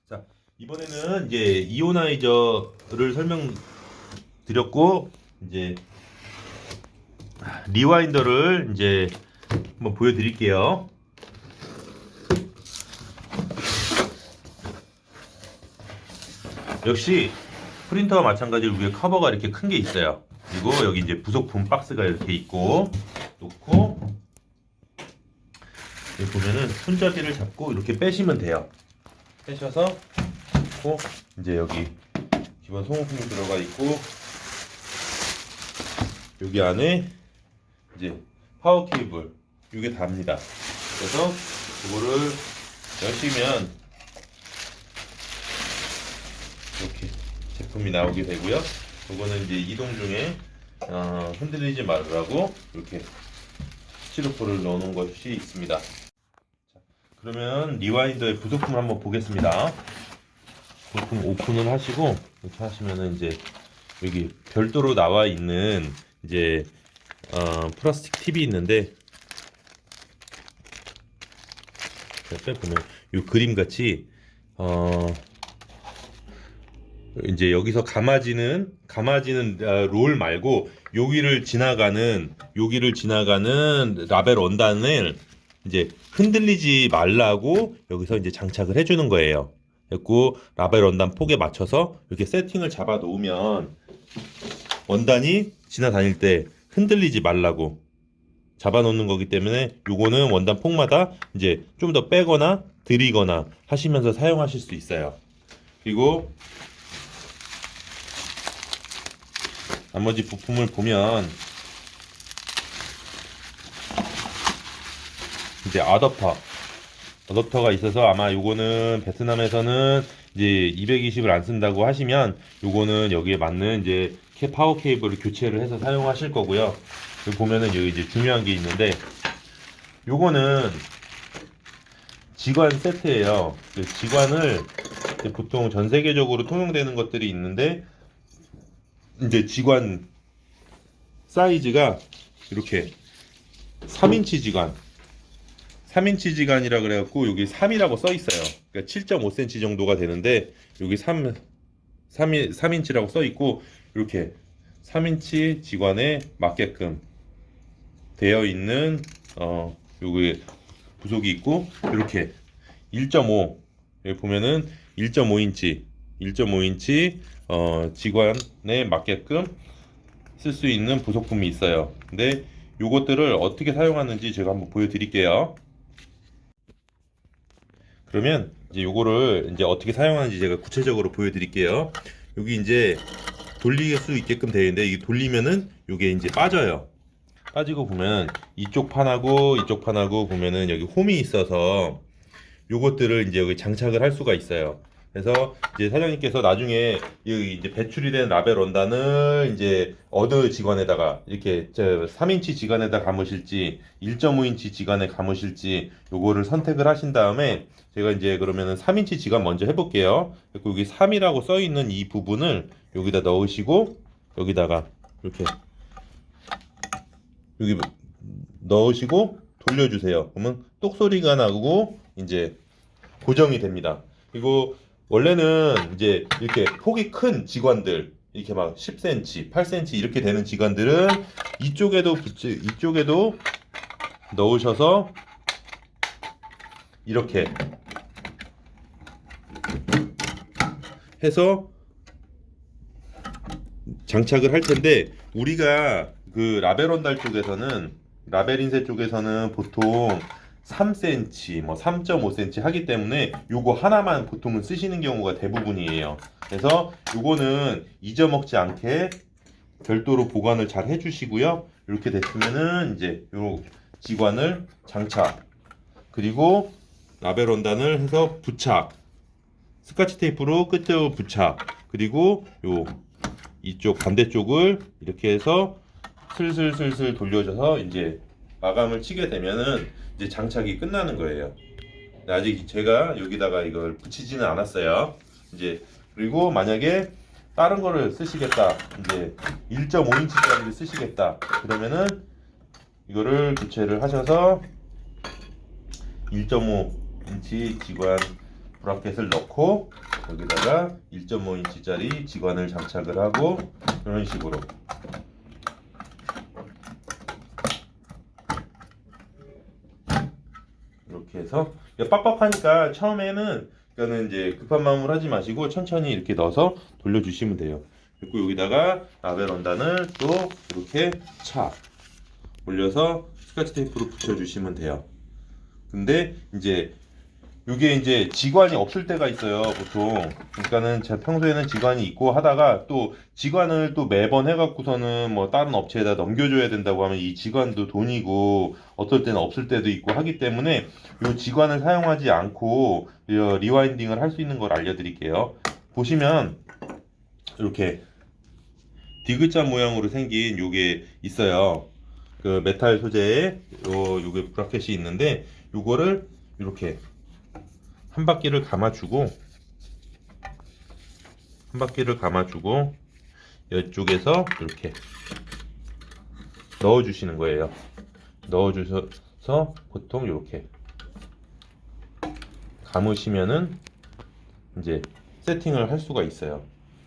자, 이번에는 이제 이오나이저를 설명드렸고 이제 리와인더를 이제 한번 보여드릴게요. 역시 프린터와 마찬가지로 위에 커버가 이렇게 큰 게 있어요. 그리고 여기 이제 부속품 박스가 이렇게 있고 놓고 여기 보면은 손잡이를 잡고 이렇게 빼시면 돼요. 빼셔서 놓고 이제 여기 기본 소모품이 들어가 있고 여기 안에 이제 파워 케이블 이게 답니다. 그래서 이거를 여시면 이렇게 제품이 나오게 되고요. 이거는 이제 이동 중에 흔들리지 말으라고 이렇게 스티로포를 넣어놓은 것이 있습니다. 자, 그러면 리와인더의 부속품을 한번 보겠습니다. 부속품 오픈을 하시고 이렇게 하시면은 이제 여기 별도로 나와 있는 이제 플라스틱 팁이 있는데 보면 이 그림 같이 이제 여기서 감아지는 롤 말고 여기를 지나가는 라벨 원단을 이제 흔들리지 말라고 여기서 이제 장착을 해주는 거예요. 그리고 라벨 원단 폭에 맞춰서 이렇게 세팅을 잡아 놓으면 원단이 지나다닐 때 흔들리지 말라고 잡아 놓는 거기 때문에 요거는 원단 폭마다 이제 좀 더 빼거나 들이거나 하시면서 사용하실 수 있어요. 그리고 나머지 부품을 보면 이제 어댑터가 있어서 아마 요거는 베트남에서는 이제 220을 안 쓴다고 하시면 요거는 여기에 맞는 이제 파워 케이블을 교체를 해서 사용하실 거고요. 여기 보면은 여기 이제 중요한 게 있는데 요거는 지관 세트예요. 그 지관을 보통 전 세계적으로 통용되는 것들이 있는데 이제 지관 사이즈가 이렇게 3인치 지관이라 그래갖고 여기 3이라고 써 있어요. 그러니까 7.5cm 정도가 되는데 여기 3인치라고 써 있고 이렇게 3인치 지관에 맞게끔 되어 있는 여기 부속이 있고 이렇게 1.5 여기 보면은 1.5인치 지관에 맞게끔 쓸 수 있는 부속품이 있어요. 근데 요것들을 어떻게 사용하는지 제가 한번 보여드릴게요. 그러면 이제 요거를 이제 어떻게 사용하는지 제가 구체적으로 보여드릴게요. 여기 이제 돌릴 수 있게끔 되어 있는데 이게 돌리면은 요게 이제 빠져요. 빠지고 보면 이쪽 판하고 보면은 여기 홈이 있어서 요것들을 이제 여기 장착을 할 수가 있어요. 그래서 이제 사장님께서 나중에 여기 이제 배출이 된 라벨 원단을 이제 어느 지관에다가 이렇게 3인치 지관에다 감으실지 1.5인치 지관에 감으실지 요거를 선택을 하신 다음에 제가 이제 그러면은 3인치 지관 먼저 해볼게요. 그리고 여기 3이라고 써 있는 이 부분을 여기다 넣으시고 여기다가 이렇게 여기 넣으시고 돌려주세요. 그러면 똑소리가 나고 이제 고정이 됩니다. 그리고 원래는 이제 이렇게 폭이 큰 지관들 이렇게 막 10cm, 8cm 이렇게 되는 지관들은 이쪽에도 넣으셔서 이렇게 해서 장착을 할 텐데 우리가 그 라벨 원달 쪽에서는 라벨 인쇄 쪽에서는 보통 3cm, 뭐 3.5cm 하기 때문에 요거 하나만 보통은 쓰시는 경우가 대부분이에요. 그래서 요거는 잊어먹지 않게 별도로 보관을 잘 해주시고요. 이렇게 됐으면은 이제 요 지관을 장착, 그리고 라벨 원단을 해서 부착, 스카치 테이프로 끝으로 부착, 그리고 요 이쪽 반대쪽을 이렇게 해서 슬슬슬슬 돌려줘서 이제 마감을 치게 되면은 이제 장착이 끝나는 거예요. 아직 제가 여기다가 이걸 붙이지는 않았어요. 이제 그리고 만약에 다른 거를 쓰시겠다, 이제 1.5인치짜리를 쓰시겠다 그러면은 이거를 교체를 하셔서 1.5인치 지관 브라켓을 넣고 여기다가 1.5인치짜리 지관을 장착을 하고 이런 식으로 이렇게 해서 빡빡하니까 처음에는 그러니까는 이제 급한 마음을 하지 마시고 천천히 이렇게 넣어서 돌려주시면 돼요. 그리고 여기다가 라벨 원단을 또 이렇게 차 올려서 스카치 테이프로 붙여주시면 돼요. 근데 이제 이게 이제 지관이 없을 때가 있어요, 보통. 그러니까는 제 평소에는 지관이 있고 하다가 또 지관을 또 매번 해갖고서는 뭐 다른 업체에다 넘겨줘야 된다고 하면 이 지관도 돈이고 어떨 때는 없을 때도 있고 하기 때문에 이 지관을 사용하지 않고 리와인딩을 할 수 있는 걸 알려드릴게요. 보시면 이렇게 디귿자 모양으로 생긴 요게 있어요. 그 메탈 소재에 요게 브라켓이 있는데 요거를 이렇게 한 바퀴를 감아주고 이쪽에서 이렇게 넣어주시는 거예요. 넣어주셔서 보통 이렇게 감으시면은 이제 세팅을 할 수가 있어요.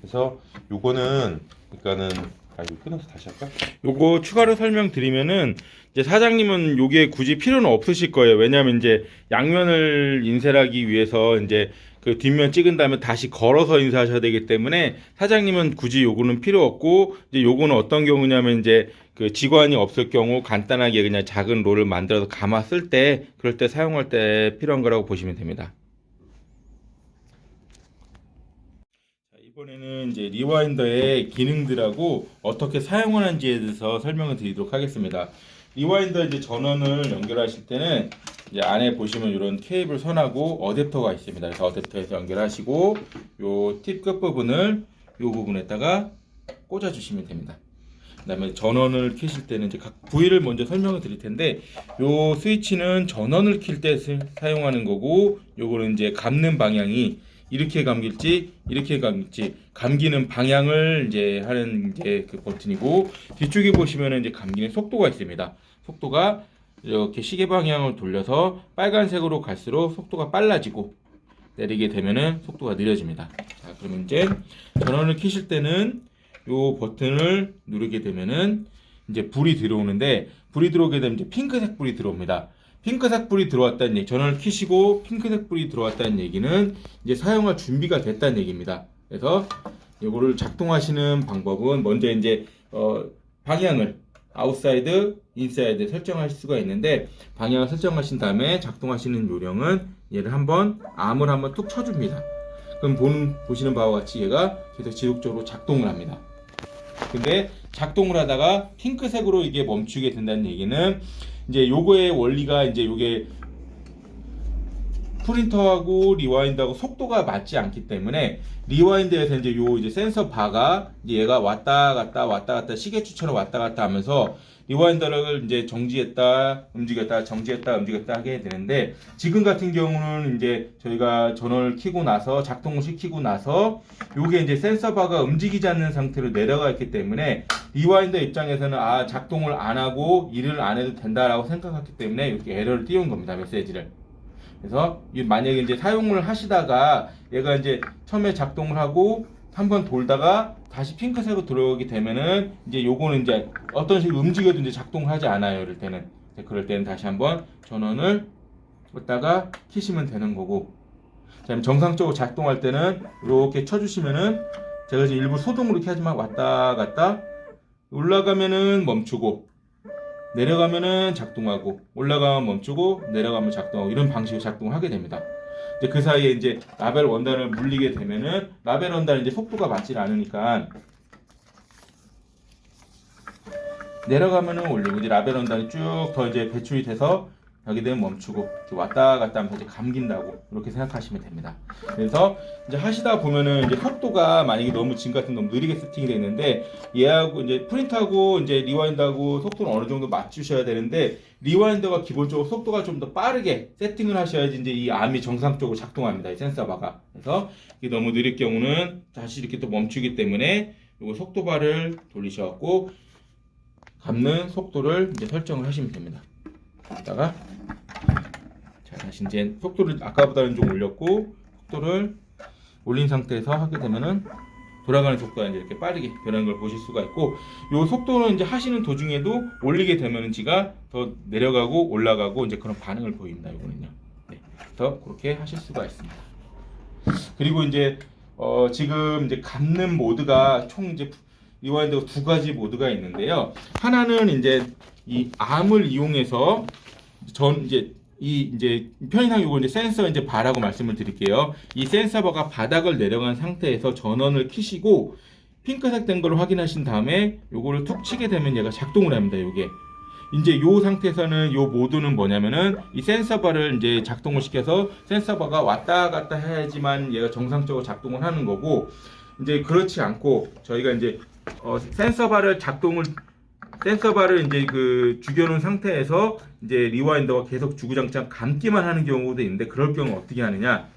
그래서 요거는 그러니까는 이거 끊어서 다시 할까? 요거 추가로 설명드리면은 이제 사장님은 요게 굳이 필요는 없으실 거예요. 왜냐하면 이제 양면을 인쇄하기 위해서 이제 그 뒷면 찍은 다음에 다시 걸어서 인쇄하셔야 되기 때문에 사장님은 굳이 요거는 필요 없고, 이제 요거는 어떤 경우냐면 이제 그 지관이 없을 경우 간단하게 그냥 작은 롤을 만들어서 감아 쓸 때, 그럴 때 사용할 때 필요한 거라고 보시면 됩니다. 이번에는 이제 리와인더의 기능들하고 어떻게 사용하는지에 대해서 설명을 드리도록 하겠습니다. 리와인더 이제 전원을 연결하실 때는 이제 안에 보시면 이런 케이블 선하고 어댑터가 있습니다. 그래서 어댑터에서 연결하시고 요 팁 끝 부분을 요 부분에다가 꽂아 주시면 됩니다. 그다음에 전원을 켜실 때는 이제 각 부위를 먼저 설명을 드릴 텐데, 요 스위치는 전원을 켤 때 사용하는 거고, 요거는 이제 감는 방향이 이렇게 감길지 이렇게 감길지 감기는 방향을 이제 하는 이제 그 버튼이고, 뒤쪽에 보시면은 이제 감기는 속도가 있습니다. 속도가 이렇게 시계 방향을 돌려서 빨간색으로 갈수록 속도가 빨라지고, 내리게 되면은 속도가 느려집니다. 자, 그러면 이제 전원을 켜실 때는 요 버튼을 누르게 되면은 이제 불이 들어오는데, 불이 들어오게 되면 이제 핑크색 불이 들어옵니다. 핑크색 불이 들어왔다는 얘기, 전원을 켜시고 핑크색 불이 들어왔다는 얘기는 이제 사용할 준비가 됐다는 얘기입니다. 그래서 이거를 작동하시는 방법은 먼저 이제 방향을 아웃사이드, 인사이드 설정하실 수가 있는데, 방향을 설정하신 다음에 작동하시는 요령은 얘를 한번 암을 한번 뚝 쳐줍니다. 그럼 보시는 바와 같이 얘가 계속 지속적으로 작동을 합니다. 근데 작동을 하다가 핑크색으로 이게 멈추게 된다는 얘기는 이제 요거의 원리가 이제 요게 프린터하고 리와인드하고 속도가 맞지 않기 때문에, 리와인드에서 이제 요 이제 센서 바가 이제 얘가 왔다 갔다 시계추처럼 왔다 갔다 하면서 리와인더를 이제 정지했다 움직였다 정지했다 움직였다 하게 되는데, 지금 같은 경우는 이제 저희가 전원을 켜고 나서 작동을 시키고 나서 요게 이제 센서 바가 움직이지 않는 상태로 내려가 있기 때문에 리와인더 입장에서는 작동을 안 하고 일을 안 해도 된다라고 생각했기 때문에 이렇게 에러를 띄운 겁니다, 메시지를. 그래서 만약에 이제 사용을 하시다가 얘가 이제 처음에 작동을 하고 한번 돌다가 다시 핑크색으로 들어오게 되면은 이제 요거는 이제 어떤 식으로 움직여도 이제 작동을 하지 않아요. 이럴 때는. 그럴 때는 다시 한번 전원을 껐다가 켜시면 되는 거고, 그다음에 정상적으로 작동할 때는 이렇게 쳐주시면은, 제가 지금 일부 소동으로 이렇게 하지만 왔다 갔다, 올라가면은 멈추고 내려가면은 작동하고, 올라가면 멈추고 내려가면 작동하고, 이런 방식으로 작동을 하게 됩니다. 이제 그 사이에 이제 라벨 원단을 물리게 되면은 라벨 원단이 이제 속도가 맞질 않으니까 내려가면은 올리고, 이제 라벨 원단이 쭉 더 이제 배출이 돼서 여기 되면 멈추고, 왔다 갔다 하면서 이제 감긴다고 이렇게 생각하시면 됩니다. 그래서 이제 하시다 보면은 이제 속도가 만약에 너무 지금 같은 너무 느리게 세팅이 되어 있는데, 얘하고 이제 프린트하고 이제 리와인드하고 속도는 어느 정도 맞추셔야 되는데, 리와인드가 기본적으로 속도가 좀 더 빠르게 세팅을 하셔야지 이제 이 암이 정상적으로 작동합니다, 이 센서바가. 그래서 이게 너무 느릴 경우는 다시 이렇게 또 멈추기 때문에 이거 속도바를 돌리셔갖고 감는 속도를 이제 설정을 하시면 됩니다. 다가 자, 다시 이제 속도를 아까보다는 좀 올렸고 속도를 올린 상태에서 하게 되면은 돌아가는 속도가 이제 이렇게 빠르게 변하는 걸 보실 수가 있고, 요 속도는 이제 하시는 도중에도 올리게 되면은 지가 더 내려가고 올라가고 이제 그런 반응을 보입니다. 이거는요. 네. 그래서 그렇게 하실 수가 있습니다. 그리고 이제 지금 이제 감는 모드가 총 이제 리와인드가 두 가지 모드가 있는데요. 하나는 이제 이 암을 이용해서 이제 편의상 요거 이제 센서 이제 바라고 말씀을 드릴게요. 이 센서 바가 바닥을 내려간 상태에서 전원을 켜시고 핑크색 된 걸 확인하신 다음에 요거를 툭 치게 되면 얘가 작동을 합니다. 요게 이제 요 상태에서는 요 모드는 뭐냐면은 이 센서 바를 이제 작동을 시켜서 센서 바가 왔다 갔다 해야지만 얘가 정상적으로 작동을 하는 거고, 이제 그렇지 않고 저희가 이제 센서 바를 이제 그 죽여놓은 상태에서 이제 리와인더가 계속 주구장창 감기만 하는 경우도 있는데, 그럴 경우 어떻게 하느냐?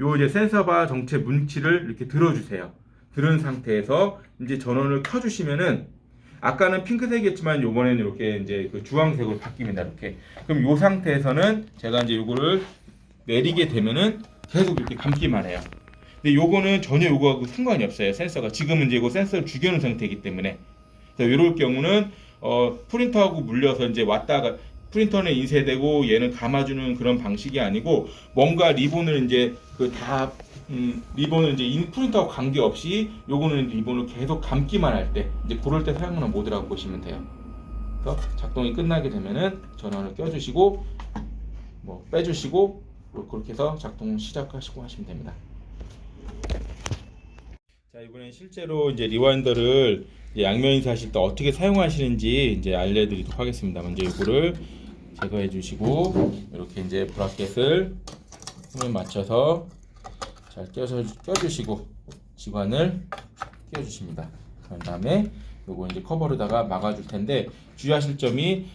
요 이제 센서 바 정체 문치를 이렇게 들어주세요. 들은 상태에서 이제 전원을 켜주시면은 아까는 핑크색이었지만 요번에는 이렇게 이제 그 주황색으로 바뀝니다. 이렇게. 그럼 요 상태에서는 제가 이제 요거를 내리게 되면은 계속 이렇게 감기만 해요. 근데 요거는 전혀 요거하고 상관이 없어요. 센서가 지금은 이제 이거 센서를 죽여놓은 상태이기 때문에. 그래서 이럴 경우는 프린터하고 물려서 이제 왔다가 프린터는 인쇄되고 얘는 감아주는 그런 방식이 아니고, 뭔가 리본을 이제 리본을 이제 프린터하고 관계없이 요거는 리본을 계속 감기만 할 때 이제 그럴 때 사용하는 모드라고 보시면 돼요. 그래서 작동이 끝나게 되면은 전원을 껴주시고 뭐 빼주시고 그렇게 해서 작동 시작하시고 하시면 됩니다. 자, 이번엔 실제로 이제 리와인더를 이제 양면 인쇄하실 때 어떻게 사용하시는지 이제 알려드리도록 하겠습니다. 먼저 이거를 제거해 주시고 이렇게 이제 브라켓을 힘에 맞춰서 잘 껴주시고 지관을 끼워주십니다. 그런 다음에 요거 이제 커버로다가 막아줄 텐데, 주의하실 점이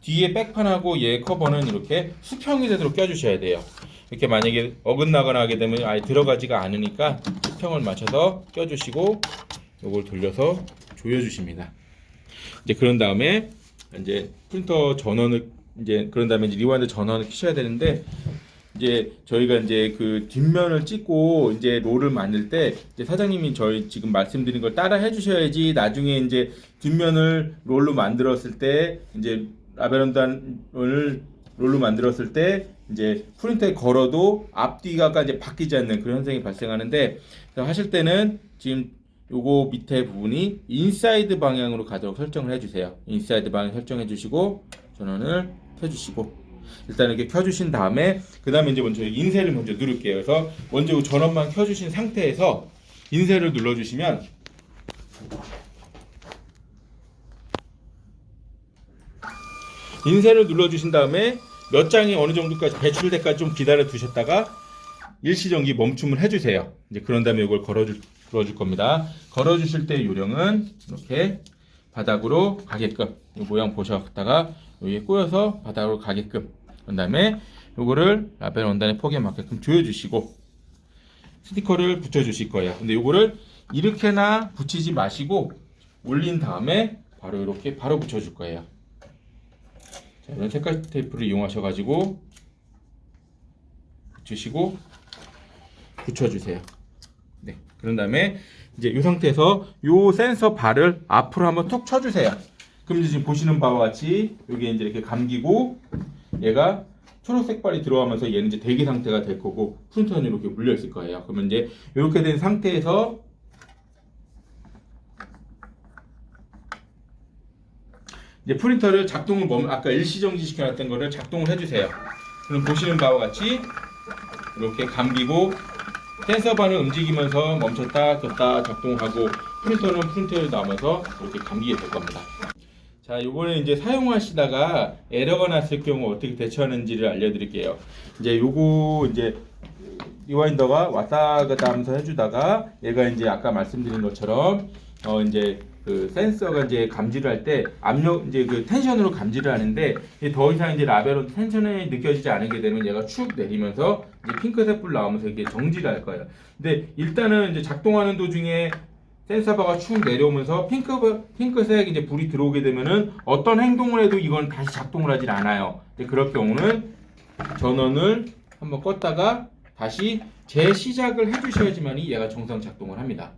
뒤에 백판하고 얘 커버는 이렇게 수평이 되도록 껴주셔야 돼요. 이렇게 만약에 어긋나거나 하게 되면 아예 들어가지가 않으니까 수평을 맞춰서 껴주시고 요걸 돌려서 조여주십니다. 이제 그런 다음에 이제 프린터 전원을 그런 다음에 이제 리와인드 전원을 켜셔야 되는데, 이제 저희가 이제 그 뒷면을 찍고 이제 롤을 만들 때 이제 사장님이 저희 지금 말씀드린 걸 따라 해주셔야지 나중에 이제 뒷면을 롤로 만들었을 때 이제 라벨원단을 롤로 만들었을 때 이제 프린터에 걸어도 앞뒤가 이제 바뀌지 않는 그런 현상이 발생하는데, 하실 때는 지금 요거 밑에 부분이 인사이드 방향으로 가도록 설정을 해주세요. 인사이드 방향 설정해 주시고 전원을 켜주시고 일단 이렇게 켜주신 다음에 그 다음에 이제 먼저 인쇄를 먼저 누를게요. 그래서 먼저 전원만 켜주신 상태에서 인쇄를 눌러주시면 인쇄를 눌러주신 다음에 몇 장이 어느 정도까지 배출될 때까지 좀 기다려 두셨다가 일시정지 멈춤을 해주세요. 이제 그런 다음에 이걸 걸어줄 겁니다. 걸어주실 때 요령은 이렇게 바닥으로 가게끔 이 모양 보셨다가 여기에 꼬여서 바닥으로 가게끔, 그 다음에 요거를 라벨 원단의 폭에 맞게끔 조여주시고 스티커를 붙여주실 거예요. 근데 요거를 이렇게나 붙이지 마시고 올린 다음에 바로 이렇게 바로 붙여줄 거예요. 자, 이런 색깔 테이프를 이용하셔가지고 붙이시고 붙여주세요. 네, 그런 다음에 이제 이 상태에서 요 센서 발을 앞으로 한번 툭 쳐주세요. 그럼 이제 지금 보시는 바와 같이 여기 이제 이렇게 감기고 얘가 초록색 발이 들어가면서 얘는 이제 대기 상태가 될 거고 프린터는 이렇게 물려 있을 거예요. 그러면 이제 이렇게 된 상태에서 이제 프린터를 작동을 아까 일시정지 시켜놨던 거를 작동을 해주세요. 그럼 보시는 바와 같이 이렇게 감기고 센서 바는 움직이면서 멈췄다 켰다 작동하고 프린터는 프린터에 남아서 이렇게 감기게 될 겁니다. 자, 요번에 이제 사용하시다가 에러가 났을 경우 어떻게 대처하는지를 알려드릴게요. 이제 요거 이제 리와인더가 왔다 갔다 하면서 해주다가 얘가 이제 아까 말씀드린 것처럼 이제 그 센서가 이제 감지를 할 때 압력 이제 그 텐션으로 감지를 하는데 더 이상 이제 라벨로 텐션이 느껴지지 않게 되면 얘가 축 내리면서 이제 핑크색 불 나오면서 이게 정지를 할 거예요. 근데 일단은 이제 작동하는 도중에 센서 바가 축 내려오면서 핑크색 이제 불이 들어오게 되면은 어떤 행동을 해도 이건 다시 작동을 하질 않아요. 근데 그럴 경우는 전원을 한번 껐다가 다시 재시작을 해주셔야지만이 얘가 정상 작동을 합니다.